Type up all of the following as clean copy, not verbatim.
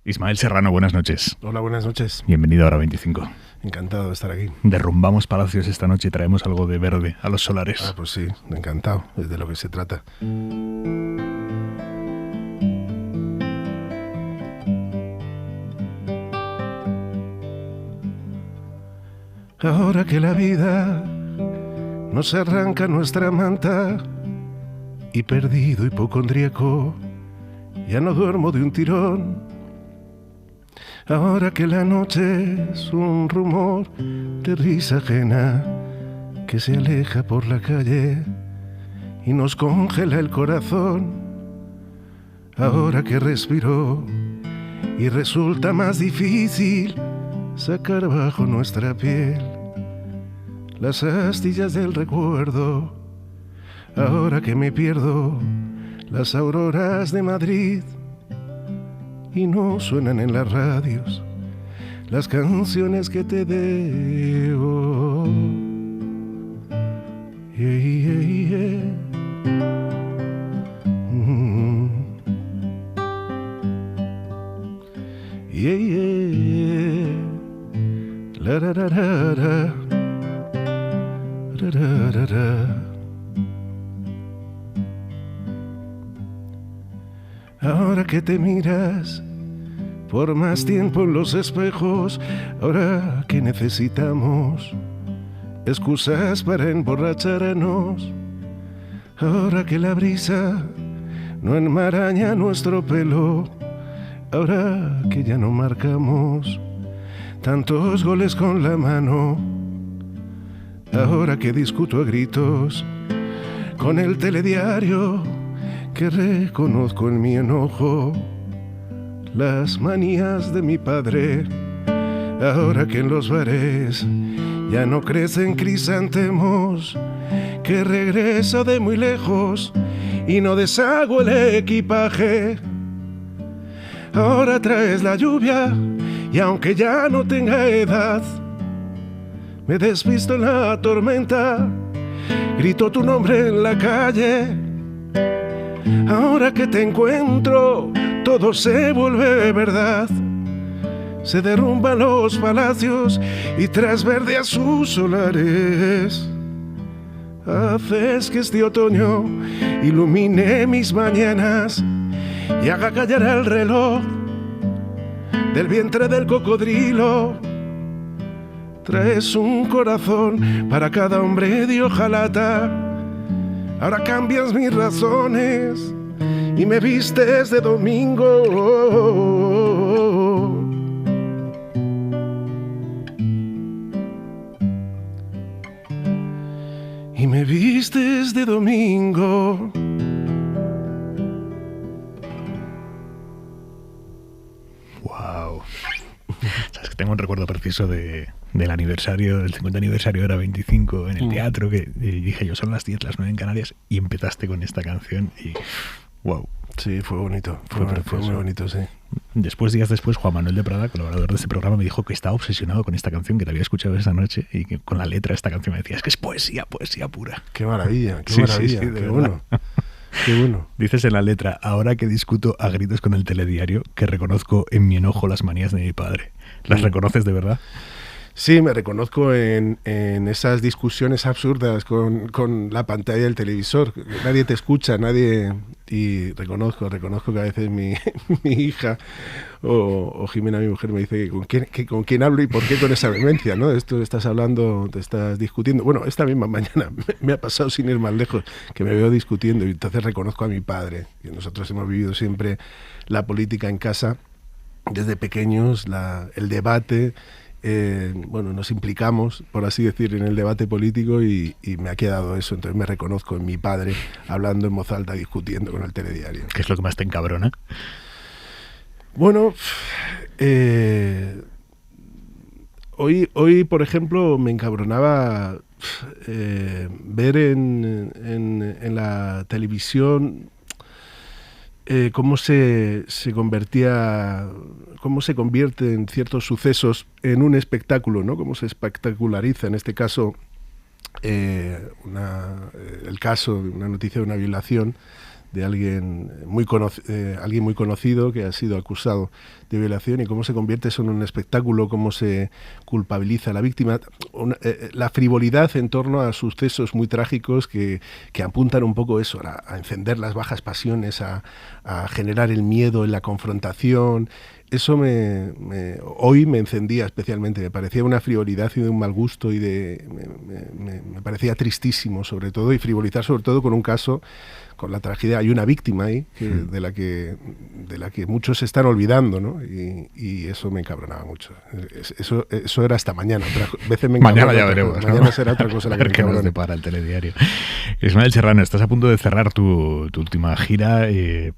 Ismael Serrano, buenas noches. Hola, buenas noches. Bienvenido a Hora 25. Encantado de estar aquí. Derrumbamos palacios esta noche y traemos algo de verde a los solares. Ah, pues sí, encantado, es de lo que se trata. Ahora que la vida nos arranca nuestra manta y perdido hipocondríaco, ya no duermo de un tirón. Ahora que la noche es un rumor de risa ajena que se aleja por la calle y nos congela el corazón. Ahora que respiro y resulta más difícil sacar bajo nuestra piel las astillas del recuerdo. Ahora que me pierdo las auroras de Madrid y no suenan en las radios las canciones que te debo. Yeah, yeah, yeah. Yeah, yeah. La ra ra ra ra. Ra ra ra ra. Ahora que te miras por más tiempo en los espejos, ahora que necesitamos excusas para emborracharnos, ahora que la brisa no enmaraña nuestro pelo, ahora que ya no marcamos tantos goles con la mano, ahora que discuto a gritos con el telediario, que reconozco en mi enojo las manías de mi padre, ahora que en los bares ya no crecen crisantemos, que regreso de muy lejos y no deshago el equipaje. Ahora traes la lluvia y aunque ya no tenga edad, me despisto en la tormenta, grito tu nombre en la calle. Ahora que te encuentro, todo se vuelve verdad. Se derrumban los palacios y tras verdeas sus solares. Haces que este otoño ilumine mis mañanas y haga callar el reloj del vientre del cocodrilo. Traes un corazón para cada hombre de hojalata. Ahora cambias mis razones y me vistes de domingo. Y me vistes de domingo. Wow. Sabes que tengo un recuerdo preciso del aniversario, del 50 aniversario de Hora 25 en el teatro, que dije yo, son las 10, las 9 en Canarias, y empezaste con esta canción y wow. Sí, fue bonito, fue muy bonito, sí. Días después, Juan Manuel de Prada, colaborador de este programa, me dijo que estaba obsesionado con esta canción, que te había escuchado esa noche y que con la letra de esta canción me decía, es que es poesía pura. Qué maravilla, Sí, qué bueno. Qué bueno. Dices en la letra, ahora que discuto a gritos con el telediario, que reconozco en mi enojo las manías de mi padre. ¿Las reconoces de verdad? Sí, me reconozco en esas discusiones absurdas con la pantalla del televisor. Nadie te escucha, nadie... Y reconozco que a veces mi hija o Jimena, mi mujer, me dice que con quién hablo y por qué con esa vehemencia, ¿no? Esto estás hablando, te estás discutiendo. Bueno, esta misma mañana me ha pasado sin ir más lejos, que me veo discutiendo y entonces reconozco a mi padre. Y nosotros hemos vivido siempre la política en casa, desde pequeños, el debate... nos implicamos, por así decir, en el debate político y me ha quedado eso. Entonces me reconozco en mi padre hablando en voz alta, discutiendo con el telediario. ¿Qué es lo que más te encabrona? Bueno, hoy, por ejemplo, me encabronaba ver en la televisión cómo se convierten ciertos sucesos en un espectáculo, ¿no? Cómo se espectaculariza, en este caso, el caso de una noticia de una violación alguien muy conocido que ha sido acusado de violación, y cómo se convierte eso en un espectáculo, cómo se culpabiliza a la víctima, la frivolidad en torno a sucesos muy trágicos que apuntan un poco eso, a encender las bajas pasiones, a generar el miedo en la confrontación. Eso hoy me encendía especialmente, me parecía una frivolidad y de un mal gusto, y me parecía tristísimo sobre todo, y frivolizar sobre todo con un caso, con la tragedia. Hay una víctima ahí de la que muchos se están olvidando, ¿no? Y eso me encabronaba mucho. Eso era hasta mañana. Veces mañana ya veremos. Mañana será otra cosa la que me encabrona. Nos depara el telediario. Ismael Serrano, estás a punto de cerrar tu última gira,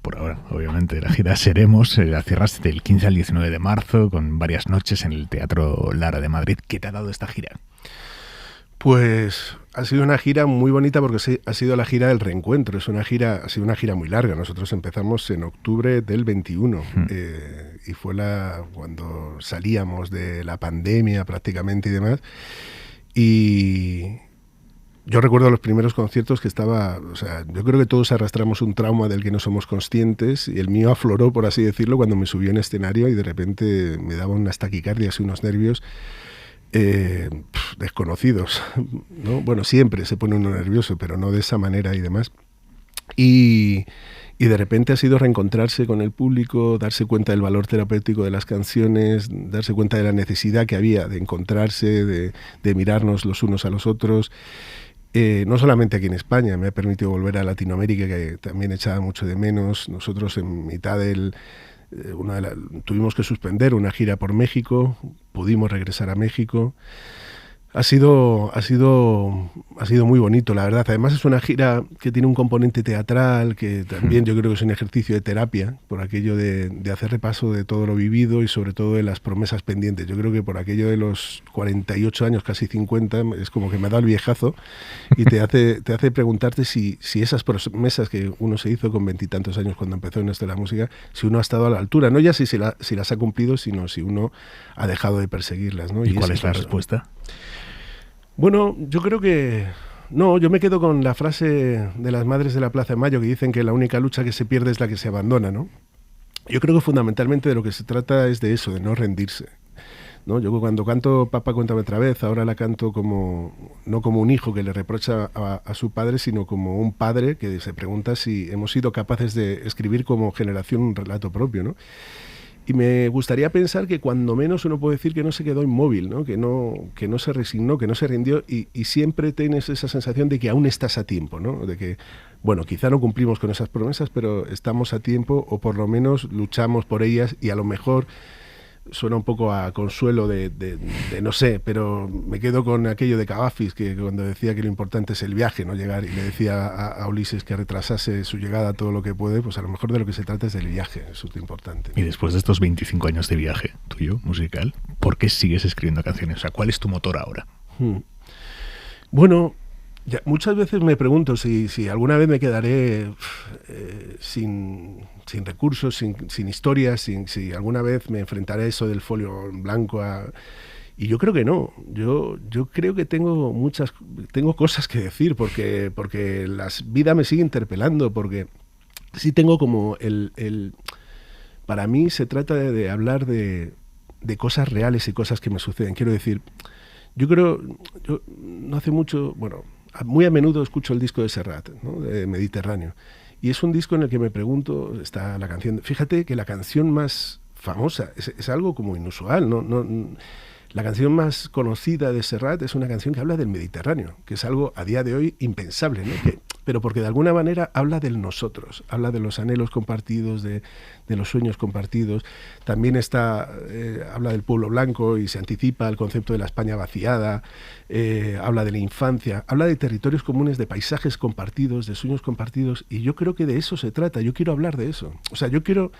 por ahora, obviamente, la gira Seremos. La cierras del 15 al 19 de marzo con varias noches en el Teatro Lara de Madrid. ¿Qué te ha dado esta gira? Pues ha sido una gira muy bonita porque ha sido la gira del reencuentro. Ha sido una gira muy larga. Nosotros empezamos en octubre del 21 y fue cuando salíamos de la pandemia prácticamente y demás. Y yo recuerdo los primeros conciertos que yo creo que todos arrastramos un trauma del que no somos conscientes, y el mío afloró, por así decirlo, cuando me subí en escenario y de repente me daban unas taquicardias y unos nervios desconocidos, ¿no? Bueno, siempre se pone uno nervioso, pero no de esa manera y demás. Y de repente ha sido reencontrarse con el público, darse cuenta del valor terapéutico de las canciones, darse cuenta de la necesidad que había de encontrarse, de mirarnos los unos a los otros. No solamente aquí en España, me ha permitido volver a Latinoamérica, que también echaba mucho de menos. Nosotros en mitad tuvimos que suspender una gira por México, pudimos regresar a México. Ha sido muy bonito, la verdad. Además es una gira que tiene un componente teatral, que también yo creo que es un ejercicio de terapia, por aquello de hacer repaso de todo lo vivido y sobre todo de las promesas pendientes. Yo creo que por aquello de los 48 años, casi 50, es como que me ha dado el viejazo y te hace preguntarte si esas promesas que uno se hizo con 20 y tantos años cuando empezó en esto de la música, si uno ha estado a la altura. No ya si las ha cumplido, sino si uno ha dejado de perseguirlas, ¿no? ¿Y cuál es la respuesta? Bueno, yo creo que no, yo me quedo con la frase de las madres de la Plaza de Mayo que dicen que la única lucha que se pierde es la que se abandona, ¿no? Yo creo que fundamentalmente de lo que se trata es de eso, de no rendirse, ¿no? Yo cuando canto Papá cuéntame otra vez, ahora la canto no como un hijo que le reprocha a su padre, sino como un padre que se pregunta si hemos sido capaces de escribir como generación un relato propio, ¿no? Y me gustaría pensar que cuando menos uno puede decir que no se quedó inmóvil, ¿no? Que no se resignó, que no se rindió, y siempre tienes esa sensación de que aún estás a tiempo, ¿no? De que, bueno, quizá no cumplimos con esas promesas, pero estamos a tiempo, o por lo menos luchamos por ellas, y a lo mejor suena un poco a consuelo de no sé, pero me quedo con aquello de Cavafis, que cuando decía que lo importante es el viaje, no llegar, y le decía a Ulises que retrasase su llegada todo lo que puede, pues a lo mejor de lo que se trata es del viaje, eso es lo importante. Y después de estos 25 años de viaje tuyo, musical, ¿por qué sigues escribiendo canciones? O sea, ¿cuál es tu motor ahora? Bueno, muchas veces me pregunto si alguna vez me quedaré sin recursos, sin historias, si alguna vez me enfrentaré a eso del folio en blanco. Y yo creo que no. Yo creo que tengo cosas que decir porque la vida me sigue interpelando, porque sí tengo como para mí se trata de hablar de cosas reales y cosas que me suceden. Quiero decir, yo no hace mucho, bueno, muy a menudo escucho el disco de Serrat, ¿no? De Mediterráneo, y es un disco en el que me pregunto, está la canción, fíjate que la canción más famosa es algo como inusual, ¿no? La canción más conocida de Serrat es una canción que habla del Mediterráneo, que es algo a día de hoy impensable, ¿no? Pero porque de alguna manera habla del nosotros, habla de los anhelos compartidos, de los sueños compartidos. También habla del pueblo blanco y se anticipa al concepto de la España vaciada, habla de la infancia, habla de territorios comunes, de paisajes compartidos, de sueños compartidos, y yo creo que de eso se trata. Yo quiero hablar de eso. O sea, yo quiero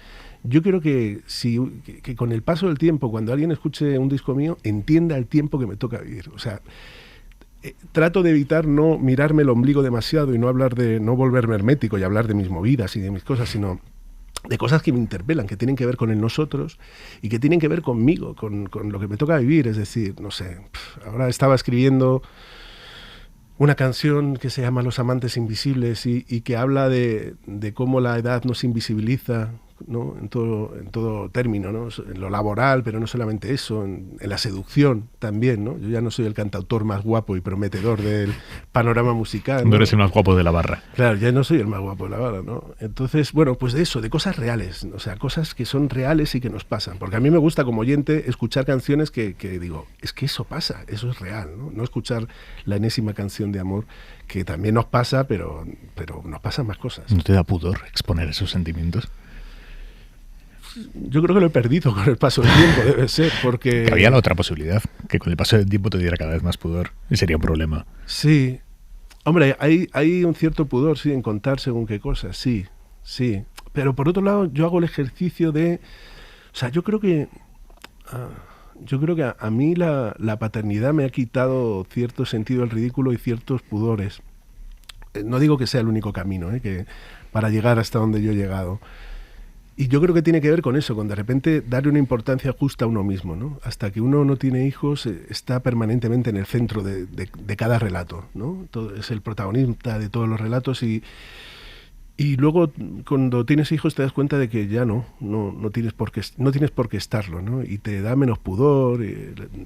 que con el paso del tiempo, cuando alguien escuche un disco mío, entienda el tiempo que me toca vivir. O sea, trato de evitar no mirarme el ombligo demasiado y no volverme hermético y hablar de mis movidas y de mis cosas, sino de cosas que me interpelan, que tienen que ver con el nosotros y que tienen que ver conmigo, con lo que me toca vivir. Es decir, no sé, ahora estaba escribiendo una canción que se llama Los amantes invisibles y que habla de cómo la edad nos invisibiliza, ¿no? En todo término, ¿no? En lo laboral, pero no solamente eso, en la seducción también, ¿no? Yo ya no soy el cantautor más guapo y prometedor del panorama musical, ¿no? No eres el más guapo de la barra. Claro, ya no soy el más guapo de la barra, ¿no? Entonces, bueno, pues de eso, de cosas reales, o sea, cosas que son reales y que nos pasan. Porque a mí me gusta como oyente escuchar canciones que digo, es que eso pasa, eso es real, ¿no? No escuchar la enésima canción de amor, que también nos pasa, pero nos pasan más cosas. ¿No te da pudor exponer esos sentimientos? Yo creo que lo he perdido con el paso del tiempo, debe ser, porque... Había la otra posibilidad, que con el paso del tiempo te diera cada vez más pudor, y sería un problema. Sí. Hombre, hay un cierto pudor, sí, en contar según qué cosas, sí. Pero por otro lado, yo hago el ejercicio de... O sea, yo creo que a mí la paternidad me ha quitado cierto sentido del ridículo y ciertos pudores. No digo que sea el único camino, que para llegar hasta donde yo he llegado. Y yo creo que tiene que ver con eso, con de repente darle una importancia justa a uno mismo, ¿no? Hasta que uno no tiene hijos, está permanentemente en el centro de cada relato, ¿no? Es el protagonista de todos los relatos y luego cuando tienes hijos te das cuenta de que ya no tienes por qué estarlo, ¿no? Y te da menos pudor,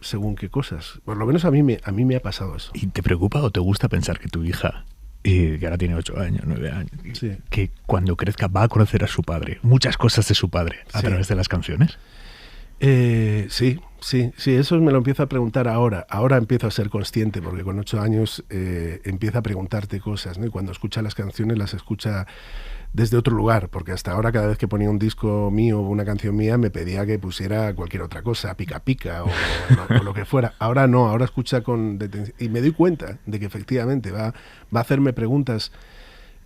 según qué cosas. Por lo menos a mí me ha pasado eso. ¿Y te preocupa o te gusta pensar que tu hija, que ahora tiene 8 años, 9 años, sí, que cuando crezca va a conocer a su padre, muchas cosas de su padre, a sí, través de las canciones? Sí, eso me lo empiezo a preguntar ahora. Ahora empiezo a ser consciente, porque con 8 años empieza a preguntarte cosas, ¿no? Y cuando escucha las canciones las escucha desde otro lugar, porque hasta ahora cada vez que ponía un disco mío o una canción mía me pedía que pusiera cualquier otra cosa, Pica Pica o lo que fuera. Ahora no, ahora escucha con detención. Y me doy cuenta de que efectivamente va a hacerme preguntas,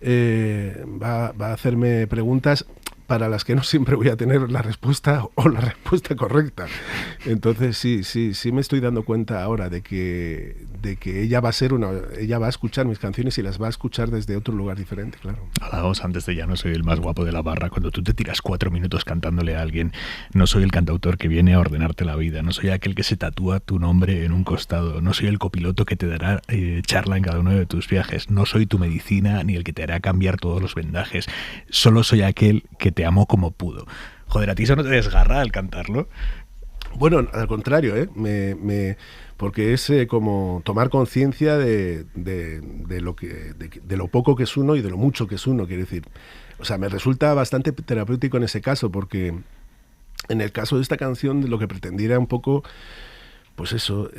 va a hacerme preguntas para las que no siempre voy a tener la respuesta o la respuesta correcta. Entonces sí me estoy dando cuenta ahora de que ella va a escuchar mis canciones y las va a escuchar desde otro lugar diferente, claro. Hablábamos antes de Ya no soy el más guapo de la barra, cuando tú te tiras 4 minutos cantándole a alguien, no soy el cantautor que viene a ordenarte la vida, no soy aquel que se tatúa tu nombre en un costado, no soy el copiloto que te dará charla en cada uno de tus viajes, no soy tu medicina ni el que te hará cambiar todos los vendajes, solo soy aquel que te amó como pudo. Joder, ¿a ti eso no te desgarra al cantarlo? Bueno, al contrario, porque es como tomar conciencia de lo poco que es uno y de lo mucho que es uno, quiero decir. O sea, me resulta bastante terapéutico en ese caso, porque en el caso de esta canción lo que pretendía era un poco, pues eso,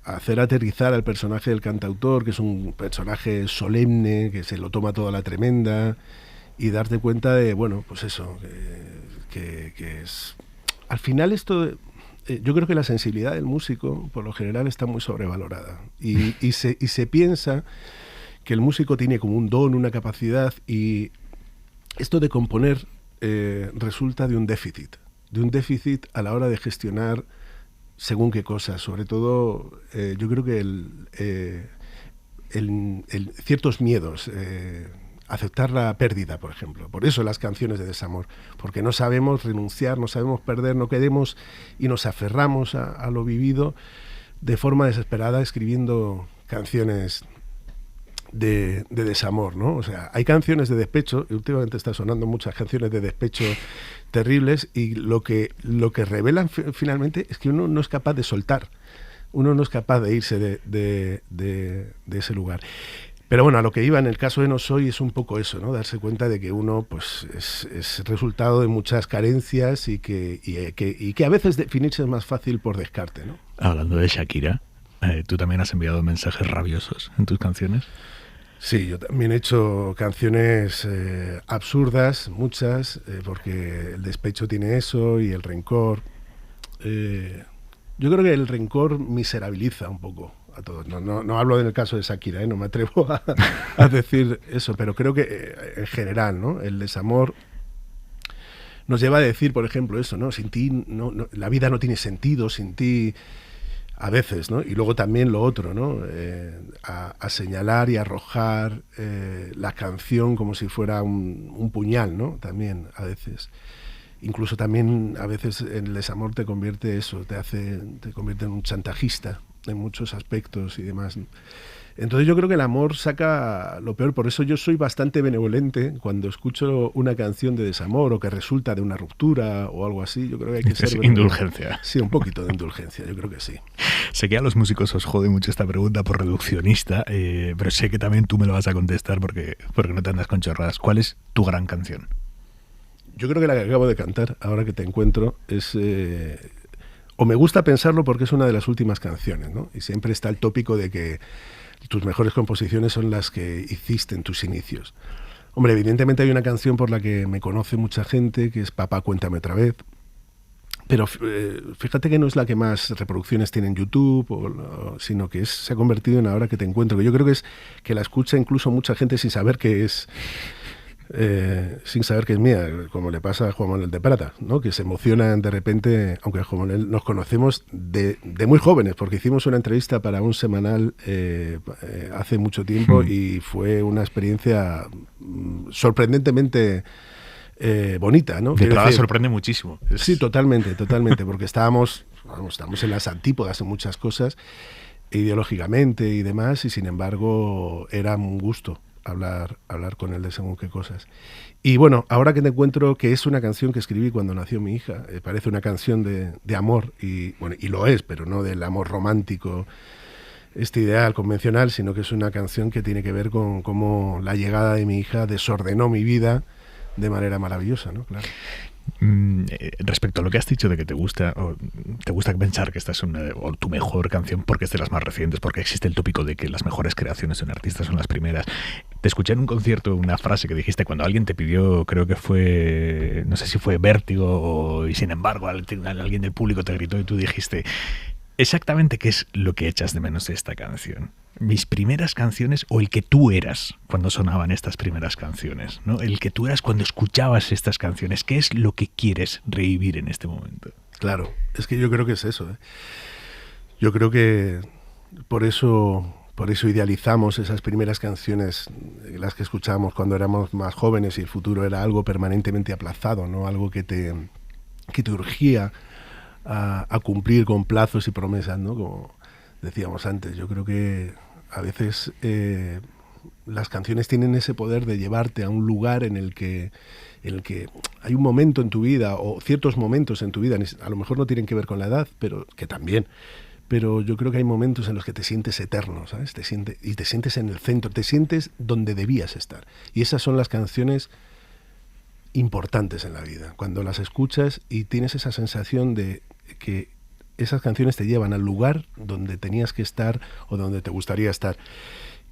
hacer aterrizar al personaje del cantautor, que es un personaje solemne, que se lo toma toda la tremenda, y darte cuenta de, bueno, pues eso, que es... Al final esto... Yo creo que la sensibilidad del músico, por lo general, está muy sobrevalorada. Y se piensa que el músico tiene como un don, una capacidad, y esto de componer resulta de un déficit a la hora de gestionar según qué cosas. Sobre todo, yo creo que ciertos miedos, aceptar la pérdida, por ejemplo. Por eso las canciones de desamor, porque no sabemos renunciar, no sabemos perder, no queremos y nos aferramos a lo vivido de forma desesperada escribiendo canciones de desamor, ¿no? O sea, hay canciones de despecho, y últimamente está sonando muchas canciones de despecho terribles, y lo que revelan finalmente es que uno no es capaz de soltar, uno no es capaz de irse de ese lugar. Pero bueno, a lo que iba en el caso de No Soy es un poco eso, ¿no? Darse cuenta de que uno pues es resultado de muchas carencias y que a veces definirse es más fácil por descarte, ¿no? Hablando de Shakira, ¿tú también has enviado mensajes rabiosos en tus canciones? Sí, yo también he hecho canciones absurdas, muchas, porque el despecho tiene eso y el rencor. Yo creo que el rencor miserabiliza un poco a todos. No hablo del caso de Shakira, no me atrevo a decir eso, pero creo que en general, ¿no? El desamor nos lleva a decir, por ejemplo, eso, ¿no? Sin ti la vida no tiene sentido, sin ti, a veces, ¿no? Y luego también lo otro, ¿no? A señalar y arrojar la canción como si fuera un puñal, ¿no? También, a veces. Incluso también, a veces, el desamor te convierte en un chantajista en muchos aspectos y demás. Entonces yo creo que el amor saca lo peor, por eso yo soy bastante benevolente cuando escucho una canción de desamor o que resulta de una ruptura o algo así. Yo creo que hay que ser indulgencia. Sí, un poquito de indulgencia, yo creo que sí. Sé que a los músicos os jode mucho esta pregunta por reduccionista, pero sé que también tú me lo vas a contestar porque no te andas con chorradas. ¿Cuál es tu gran canción? Yo creo que la que acabo de cantar, ahora que te encuentro, es... o me gusta pensarlo porque es una de las últimas canciones, ¿no? Y siempre está el tópico de que tus mejores composiciones son las que hiciste en tus inicios. Hombre, evidentemente hay una canción por la que me conoce mucha gente, que es Papá, cuéntame otra vez. Pero fíjate que no es la que más reproducciones tiene en YouTube, sino que se ha convertido en Ahora que te encuentro, que yo creo que es que la escucha incluso mucha gente sin saber que es mía, como le pasa a Juan Manuel de Prata, ¿no? Que se emocionan de repente, aunque Juan Manuel nos conocemos de muy jóvenes, porque hicimos una entrevista para un semanal hace mucho tiempo y fue una experiencia sorprendentemente bonita, ¿no? De Prada sorprende muchísimo. Sí, totalmente, porque estamos en las antípodas en muchas cosas, ideológicamente y demás, y sin embargo era un gusto hablar con él de según qué cosas. Y bueno, Ahora que te encuentro, que es una canción que escribí cuando nació mi hija, parece una canción de amor, y bueno, y lo es, pero no del amor romántico, este ideal convencional, sino que es una canción que tiene que ver con cómo la llegada de mi hija desordenó mi vida de manera maravillosa, ¿no? Claro. Respecto a lo que has dicho de que te gusta pensar que esta es tu mejor canción porque es de las más recientes, porque existe el tópico de que las mejores creaciones de un artista son las primeras. Te escuché en un concierto una frase que dijiste cuando alguien te pidió, creo que fue, no sé si fue Vértigo y sin embargo alguien del público te gritó y tú dijiste exactamente qué es lo que echas de menos de esta canción. Mis primeras canciones o el que tú eras cuando sonaban estas primeras canciones, ¿no? El que tú eras cuando escuchabas estas canciones. ¿Qué es lo que quieres revivir en este momento? Claro, es que yo creo que es eso, ¿eh? Yo creo que por eso idealizamos esas primeras canciones, las que escuchábamos cuando éramos más jóvenes y el futuro era algo permanentemente aplazado, ¿no? Algo que te urgía a cumplir con plazos y promesas, ¿no? Como decíamos antes, yo creo que a veces las canciones tienen ese poder de llevarte a un lugar en el que hay un momento en tu vida o ciertos momentos en tu vida, a lo mejor no tienen que ver con la edad, pero que también. Pero yo creo que hay momentos en los que te sientes eterno, ¿sabes? Te sientes en el centro, te sientes donde debías estar. Y esas son las canciones importantes en la vida, cuando las escuchas y tienes esa sensación de que esas canciones te llevan al lugar donde tenías que estar o donde te gustaría estar.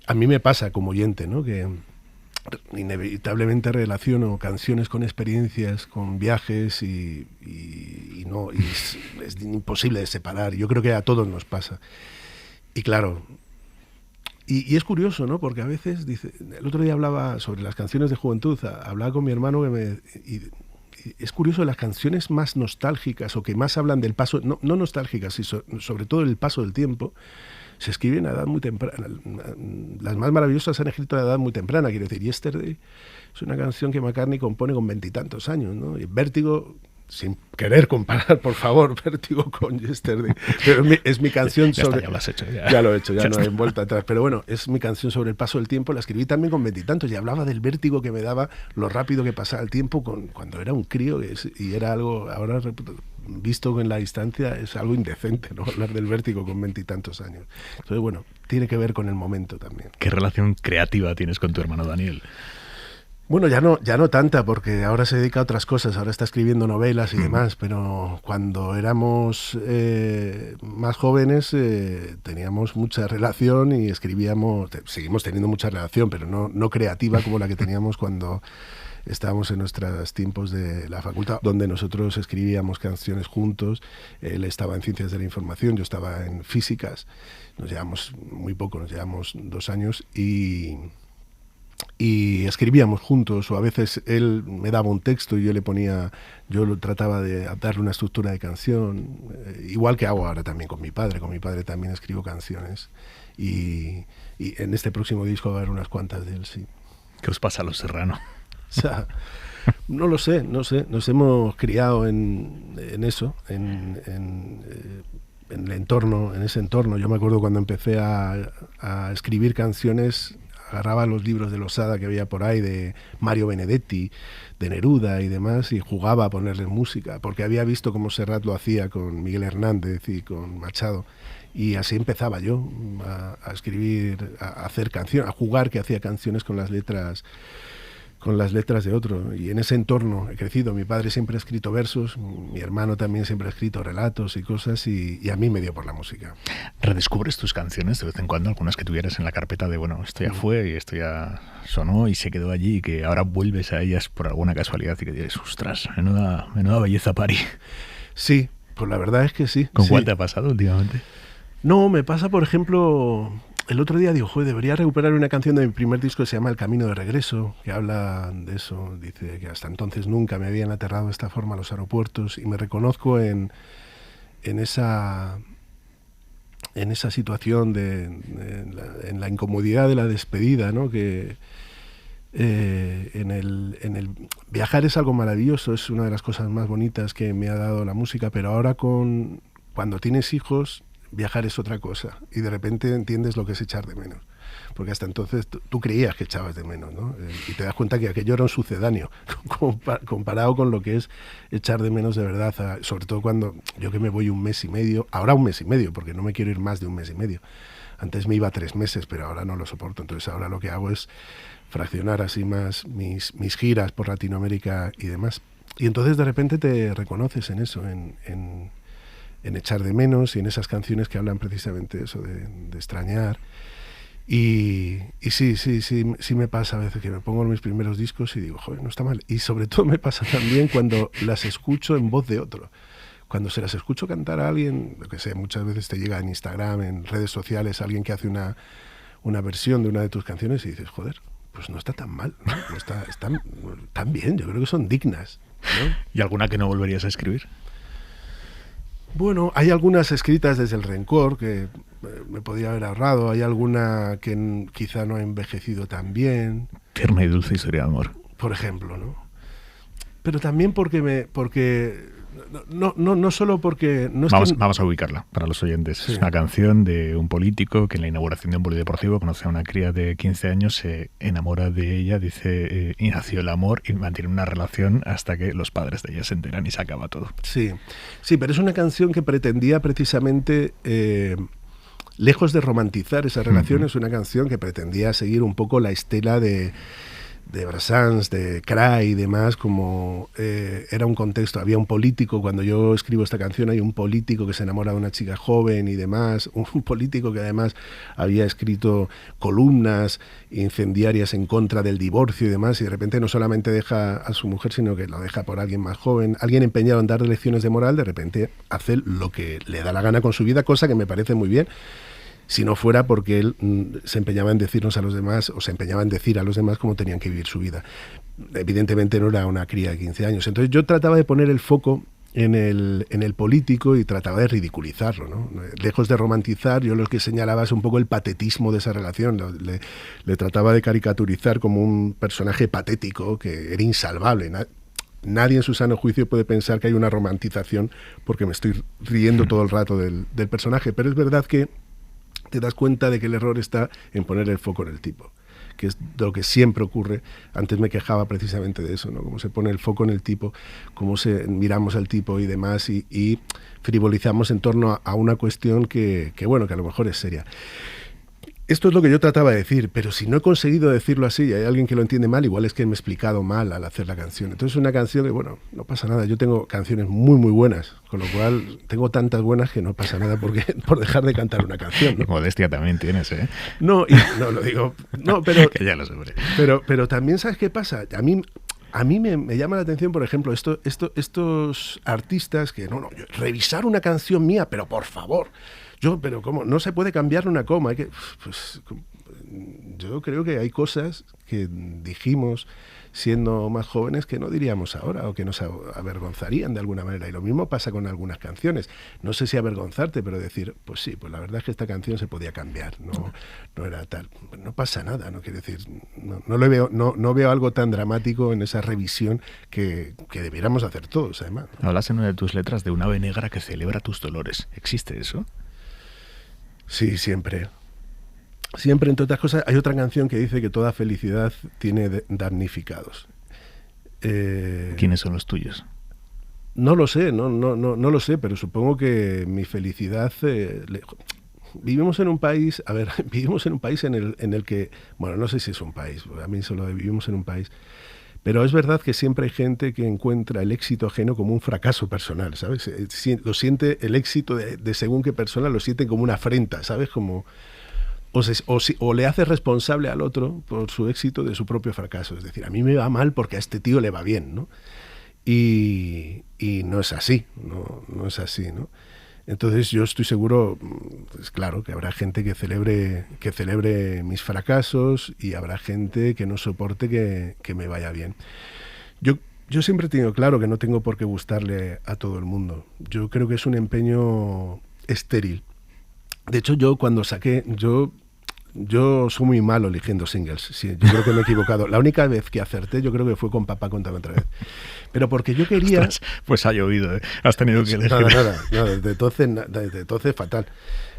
A mí me pasa como oyente, ¿no? Que inevitablemente relaciono canciones con experiencias, con viajes y es imposible de separar. Yo creo que a todos nos pasa. Y claro, y es curioso, ¿no? Porque a veces, el otro día hablaba sobre las canciones de juventud, hablaba con mi hermano y es curioso, las canciones más nostálgicas o que más hablan del paso, no nostálgicas, sino sobre todo el paso del tiempo, se escriben a edad muy temprana. Las más maravillosas se han escrito a edad muy temprana, quiero decir. Yesterday es una canción que McCartney compone con 20 años, ¿no? Y Vértigo, sin querer comparar, por favor, Vértigo con Yesterday, pero es mi canción sobre... Ya lo has hecho, ya. Ya lo he hecho, ya no hay vuelta atrás. Pero bueno, es mi canción sobre el paso del tiempo. La escribí también con 20 y hablaba del vértigo que me daba lo rápido que pasaba el tiempo cuando era un crío, y era algo, ahora visto en la distancia, es algo indecente, ¿no? Hablar del vértigo con 20 años. Entonces, bueno, tiene que ver con el momento también. ¿Qué relación creativa tienes con tu hermano Daniel? Bueno, ya no tanta, porque ahora se dedica a otras cosas, ahora está escribiendo novelas y demás, pero cuando éramos más jóvenes teníamos mucha relación y seguimos teniendo mucha relación, pero no creativa como la que teníamos cuando estábamos en nuestros tiempos de la facultad, donde nosotros escribíamos canciones juntos. Él estaba en Ciencias de la Información, yo estaba en Físicas, nos llevamos muy poco, nos llevamos 2 años y escribíamos juntos, o a veces él me daba un texto y yo lo trataba de darle una estructura de canción, igual que hago ahora también con mi padre también escribo canciones y en este próximo disco va a haber unas cuantas de él, sí. ¿Qué os pasa a los Serrano? O sea, no sé, nos hemos criado en eso, en ese entorno. Yo me acuerdo cuando empecé a escribir canciones, agarraba los libros de Losada que había por ahí, de Mario Benedetti, de Neruda y demás, y jugaba a ponerles música, porque había visto cómo Serrat lo hacía con Miguel Hernández y con Machado. Y así empezaba yo a escribir, a hacer canciones, a jugar que hacía canciones con las letras de otro. Y en ese entorno he crecido. Mi padre siempre ha escrito versos, mi hermano también siempre ha escrito relatos y cosas, y a mí me dio por la música. ¿Redescubres tus canciones de vez en cuando? Algunas que tuvieras en la carpeta de, bueno, esto ya fue y esto ya sonó y se quedó allí, y que ahora vuelves a ellas por alguna casualidad y que dices, ostras, menuda belleza pari. Sí, pues la verdad es que sí. ¿Con sí. cuál te ha pasado últimamente? No, me pasa, por ejemplo, el otro día digo, joder, debería recuperar una canción de mi primer disco que se llama El Camino de Regreso, que habla de eso. Dice que hasta entonces nunca me habían aterrado de esta forma los aeropuertos, y me reconozco en esa situación en la incomodidad de la despedida, ¿no? Que en el viajar es algo maravilloso, es una de las cosas más bonitas que me ha dado la música, pero ahora cuando tienes hijos, viajar es otra cosa, y de repente entiendes lo que es echar de menos, porque hasta entonces tú creías que echabas de menos, ¿no? Y te das cuenta que aquello era un sucedáneo comparado con lo que es echar de menos de verdad, sobre todo cuando yo que me voy un mes y medio, ahora un mes y medio, porque no me quiero ir más de un mes y medio. Antes me iba 3 meses, pero ahora no lo soporto. Entonces ahora lo que hago es fraccionar así más mis giras por Latinoamérica y demás. Y entonces de repente te reconoces en eso, en echar de menos, y en esas canciones que hablan precisamente eso de extrañar. Y sí me pasa a veces que me pongo en mis primeros discos y digo, joder, no está mal. Y sobre todo me pasa también cuando las escucho en voz de otro. Cuando se las escucho cantar a alguien, lo que sé, muchas veces te llega en Instagram, en redes sociales, alguien que hace una versión de una de tus canciones y dices, joder, pues no está tan mal, ¿no? Están bien, yo creo que son dignas, ¿no? ¿Y alguna que no volverías a escribir? Bueno, hay algunas escritas desde el rencor que me podía haber ahorrado, hay alguna que quizá no ha envejecido tan bien. Tierna y dulce historia de amor. Por ejemplo, ¿no? Pero también no solo porque... Vamos a ubicarla para los oyentes. Sí. Es una canción de un político que en la inauguración de un polideportivo conoce a una cría de 15 años, se enamora de ella, dice, y nació el amor, y mantiene una relación hasta que los padres de ella se enteran y se acaba todo. Sí, pero es una canción que pretendía precisamente... lejos de romantizar esa relación, es una canción que pretendía seguir un poco la estela de Brassens, de Cray y demás, como era un contexto. Había un político, cuando yo escribo esta canción hay un político que se enamora de una chica joven y demás, un político que además había escrito columnas incendiarias en contra del divorcio y demás, y de repente no solamente deja a su mujer, sino que lo deja por alguien más joven, alguien empeñado en darle lecciones de moral, de repente hace lo que le da la gana con su vida, cosa que me parece muy bien. Si no fuera porque él se empeñaba en decirnos a los demás, o se empeñaba en decir a los demás cómo tenían que vivir su vida. Evidentemente no era una cría de 15 años. Entonces yo trataba de poner el foco en el político y trataba de ridiculizarlo, ¿no? Lejos de romantizar, yo lo que señalaba es un poco el patetismo de esa relación. Le trataba de caricaturizar como un personaje patético que era insalvable. Nadie en su sano juicio puede pensar que hay una romantización porque me estoy riendo todo el rato del personaje. Pero es verdad que te das cuenta de que el error está en poner el foco en el tipo, que es lo que siempre ocurre. Antes me quejaba precisamente de eso, ¿no? Cómo se pone el foco en el tipo, cómo miramos al tipo y demás, y frivolizamos en torno a una cuestión que a lo mejor es seria. Esto es lo que yo trataba de decir, pero si no he conseguido decirlo así y hay alguien que lo entiende mal, igual es que me he explicado mal al hacer la canción. Entonces es una canción que, bueno, no pasa nada. Yo tengo canciones muy, muy buenas, con lo cual tengo tantas buenas que no pasa nada por dejar de cantar una canción, ¿no? Modestia también tienes, ¿eh? No lo digo... No, pero... que ya lo sé. Pero también, ¿sabes qué pasa? A mí me llama la atención, por ejemplo, estos artistas que, revisar una canción mía, pero por favor... pero ¿cómo? No se puede cambiar una coma. Hay que, yo creo que hay cosas que dijimos siendo más jóvenes que no diríamos ahora o que nos avergonzarían de alguna manera. Y lo mismo pasa con algunas canciones. No sé si avergonzarte, pero decir, pues sí, pues la verdad es que esta canción se podía cambiar, no era tal. No pasa nada, no quiero decir, no veo algo tan dramático en esa revisión que debiéramos hacer todos, además. Hablas en una de tus letras de una ave negra que celebra tus dolores. ¿Existe eso? Sí, siempre. Siempre, entre otras cosas, hay otra canción que dice que toda felicidad tiene damnificados. ¿Quiénes son los tuyos? No lo sé, no lo sé, pero supongo que mi felicidad... vivimos en un país, en el que, bueno, no sé si es un país, a mí solo vivimos en un país, pero es verdad que siempre hay gente que encuentra el éxito ajeno como un fracaso personal, ¿sabes? Lo siente, el éxito de según qué persona lo siente como una afrenta, ¿sabes? Como... O le hace responsable al otro por su éxito de su propio fracaso. Es decir, a mí me va mal porque a este tío le va bien, ¿no? Y no es así, no es así, ¿no? Entonces yo estoy seguro, pues claro, que habrá gente que celebre mis fracasos y habrá gente que no soporte que me vaya bien. Yo siempre he tenido claro que no tengo por qué gustarle a todo el mundo. Yo creo que es un empeño estéril. De hecho, yo cuando saqué... Yo soy muy malo eligiendo singles. Sí, yo creo que me he equivocado. La única vez que acerté, yo creo que fue con Papá Contame Otra Vez. Pero porque yo quería... Ostras, pues ha llovido, ¿eh? Has tenido que elegir. No, desde entonces fatal.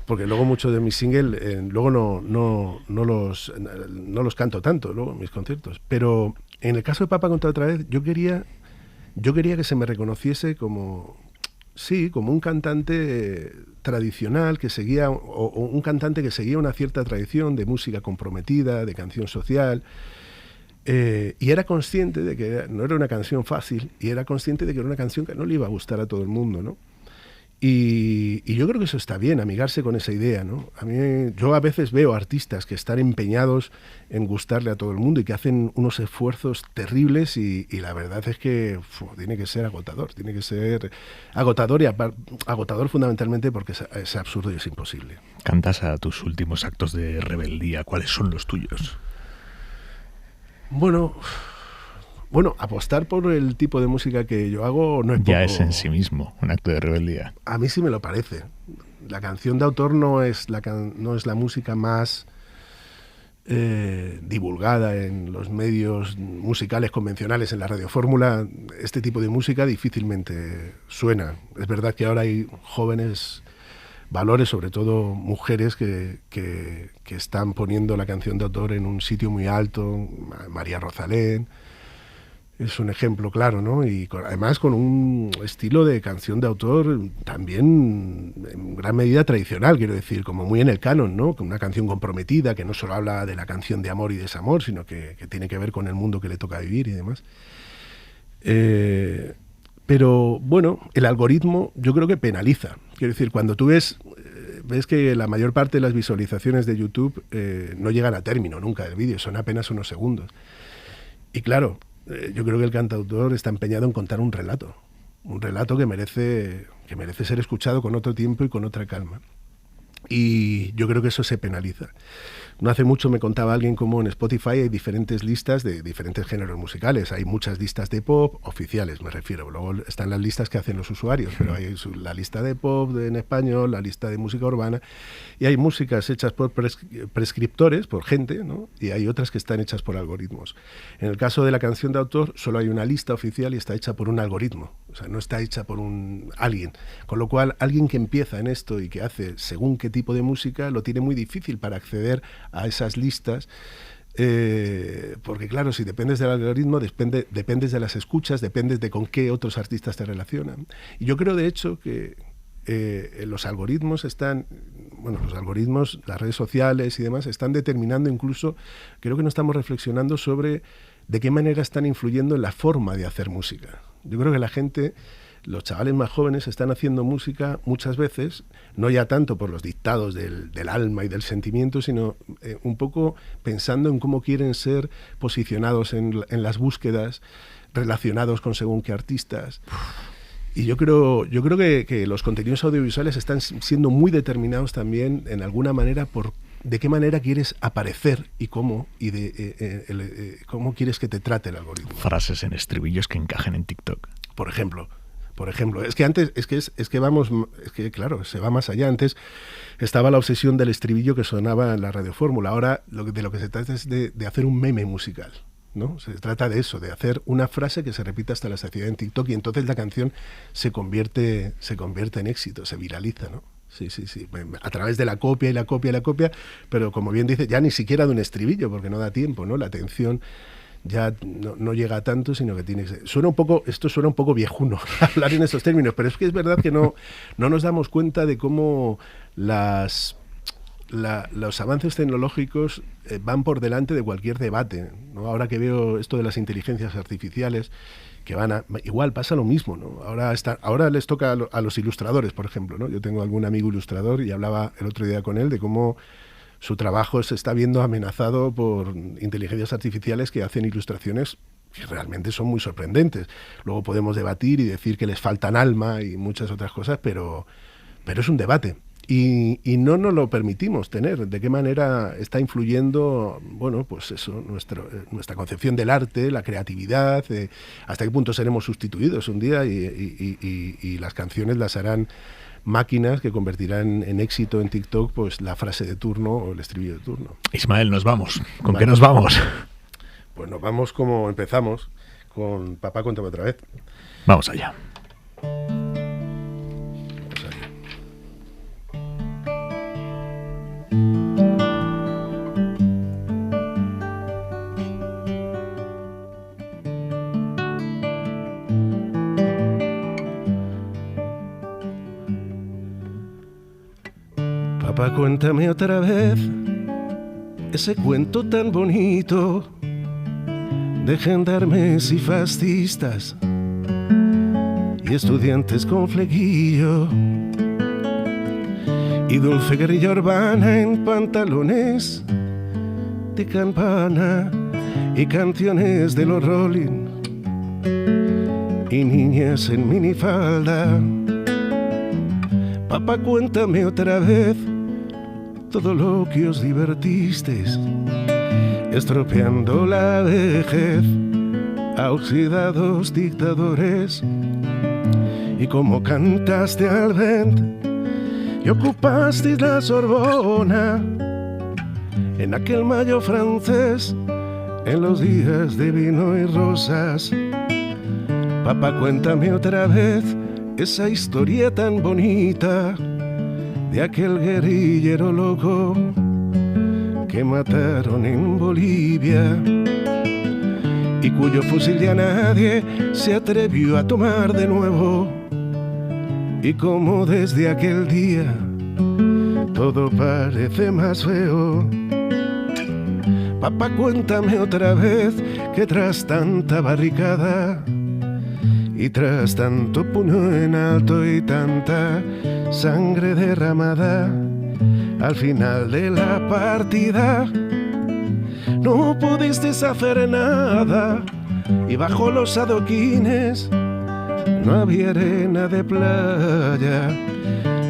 Porque luego muchos de mis singles, luego no los canto tanto, luego en mis conciertos. Pero en el caso de Papá Contame Otra Vez, yo quería que se me reconociese como un cantante tradicional que seguía, o un cantante que seguía una cierta tradición de música comprometida, de canción social, y era consciente de que no era una canción fácil, y era consciente de que era una canción que no le iba a gustar a todo el mundo, ¿no? Y yo creo que eso está bien, amigarse con esa idea, ¿no? Yo a veces veo artistas que están empeñados en gustarle a todo el mundo y que hacen unos esfuerzos terribles y la verdad es que tiene que ser agotador y agotador fundamentalmente porque es absurdo y es imposible. Cantas a tus últimos actos de rebeldía. ¿Cuáles son los tuyos? Bueno, apostar por el tipo de música que yo hago no es poco. Ya es en sí mismo un acto de rebeldía. A mí sí me lo parece. La canción de autor no es la música más divulgada en los medios musicales convencionales, en la radiofórmula. Este tipo de música difícilmente suena. Es verdad que ahora hay jóvenes valores, sobre todo mujeres, que están poniendo la canción de autor en un sitio muy alto. María Rosalén es un ejemplo claro, ¿no? Y además con un estilo de canción de autor también en gran medida tradicional, quiero decir, como muy en el canon, ¿no? Con una canción comprometida que no solo habla de la canción de amor y desamor, sino que tiene que ver con el mundo que le toca vivir y demás. Pero bueno, el algoritmo yo creo que penaliza. Quiero decir, cuando tú ves que la mayor parte de las visualizaciones de YouTube no llegan a término nunca del vídeo, son apenas unos segundos. Y claro, yo creo que el cantautor está empeñado en contar un relato que merece ser escuchado con otro tiempo y con otra calma. Y yo creo que eso se penaliza. No hace mucho me contaba alguien cómo en Spotify hay diferentes listas de diferentes géneros musicales. Hay muchas listas de pop, oficiales me refiero. Luego están las listas que hacen los usuarios, pero hay la lista de pop en español, la lista de música urbana, y hay músicas hechas por prescriptores, por gente, ¿no? Y hay otras que están hechas por algoritmos. En el caso de la canción de autor, solo hay una lista oficial y está hecha por un algoritmo. O sea, no está hecha por alguien. Con lo cual, alguien que empieza en esto y que hace según qué tipo de música, lo tiene muy difícil para acceder a esas listas, porque claro, si dependes del algoritmo, dependes de las escuchas, dependes de con qué otros artistas te relacionan. Y yo creo, de hecho, que los algoritmos, las redes sociales y demás, están determinando incluso, creo que no estamos reflexionando sobre de qué manera están influyendo en la forma de hacer música. Yo creo que la gente... Los chavales más jóvenes están haciendo música muchas veces, no ya tanto por los dictados del alma y del sentimiento, sino un poco pensando en cómo quieren ser posicionados en las búsquedas, relacionados con según qué artistas. Y yo creo que los contenidos audiovisuales están siendo muy determinados también, en alguna manera, por de qué manera quieres aparecer y cómo, cómo quieres que te trate el algoritmo. Frases en estribillos que encajen en TikTok. Por ejemplo, es que antes, claro, se va más allá. Antes estaba la obsesión del estribillo que sonaba en la radiofórmula. Ahora de lo que se trata es de hacer un meme musical, ¿no? Se trata de eso, de hacer una frase que se repita hasta la saciedad en TikTok, y entonces la canción se convierte en éxito, se viraliza, ¿no? Sí, a través de la copia, pero como bien dice, ya ni siquiera de un estribillo, porque no da tiempo, ¿no? La atención ya no llega a tanto, sino que tiene que ser. Esto suena un poco viejuno hablar en estos términos, pero es que es verdad que no nos damos cuenta de cómo los avances tecnológicos van por delante de cualquier debate, ¿no? Ahora que veo esto de las inteligencias artificiales, que igual pasa lo mismo, ¿no? Ahora les toca a los ilustradores, por ejemplo, ¿no? Yo tengo algún amigo ilustrador y hablaba el otro día con él de cómo su trabajo se está viendo amenazado por inteligencias artificiales que hacen ilustraciones que realmente son muy sorprendentes. Luego podemos debatir y decir que les faltan alma y muchas otras cosas, pero es un debate. Y no nos lo permitimos tener. ¿De qué manera está influyendo, bueno, pues eso, nuestra concepción del arte, la creatividad? ¿Hasta qué punto seremos sustituidos un día y las canciones las harán máquinas que convertirán en éxito en TikTok pues la frase de turno o el estribillo de turno? Ismael, nos vamos. ¿Con qué nos vamos? Pues nos vamos como empezamos, con Papá, cuéntame otra vez. Vamos allá. Papá, cuéntame otra vez ese cuento tan bonito de gendarmes y fascistas y estudiantes con flequillo y dulce guerrilla urbana en pantalones de campana y canciones de los Rolling y niñas en minifalda. Papá, cuéntame otra vez todo lo que os divertisteis, estropeando la vejez a oxidados dictadores, y cómo cantaste al vent y ocupasteis la Sorbona en aquel mayo francés, en los días de vino y rosas. Papá, cuéntame otra vez esa historia tan bonita de aquel guerrillero loco que mataron en Bolivia y cuyo fusil ya nadie se atrevió a tomar de nuevo, y como desde aquel día todo parece más feo. Papá, cuéntame otra vez que tras tanta barricada y tras tanto puño en alto y tanta sangre derramada, al final de la partida no pudiste hacer nada, y bajo los adoquines no había arena de playa.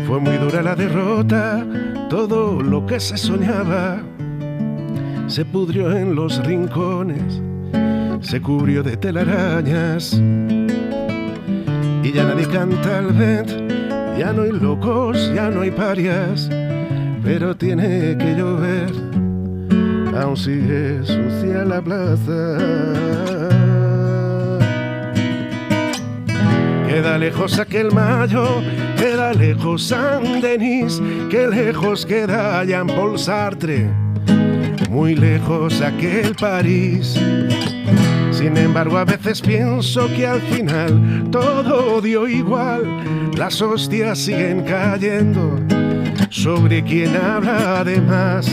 Fue muy dura la derrota, todo lo que se soñaba se pudrió en los rincones, se cubrió de telarañas, y ya nadie canta al vent, ya no hay locos, ya no hay parias, pero tiene que llover, aún sigue sucia la plaza. Queda lejos aquel mayo, queda lejos Saint-Denis, que lejos queda Jean-Paul Sartre, muy lejos aquel París. Sin embargo, a veces pienso que al final todo dio igual, las hostias siguen cayendo sobre quien habla de más,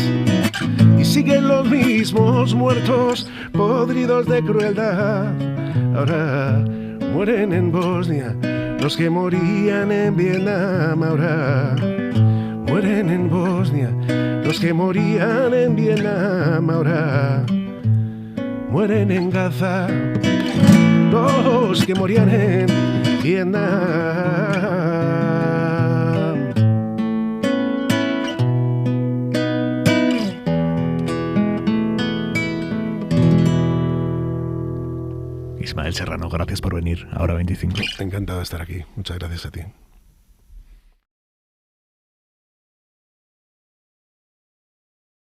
y siguen los mismos muertos podridos de crueldad. Ahora mueren en Bosnia los que morían en Vietnam. Ahora mueren en Bosnia los que morían en Vietnam. Ahora mueren en Gaza los que morían en Vietnam. del Serrano, gracias por venir a Hora 25. Encantado de estar aquí. Muchas gracias a ti.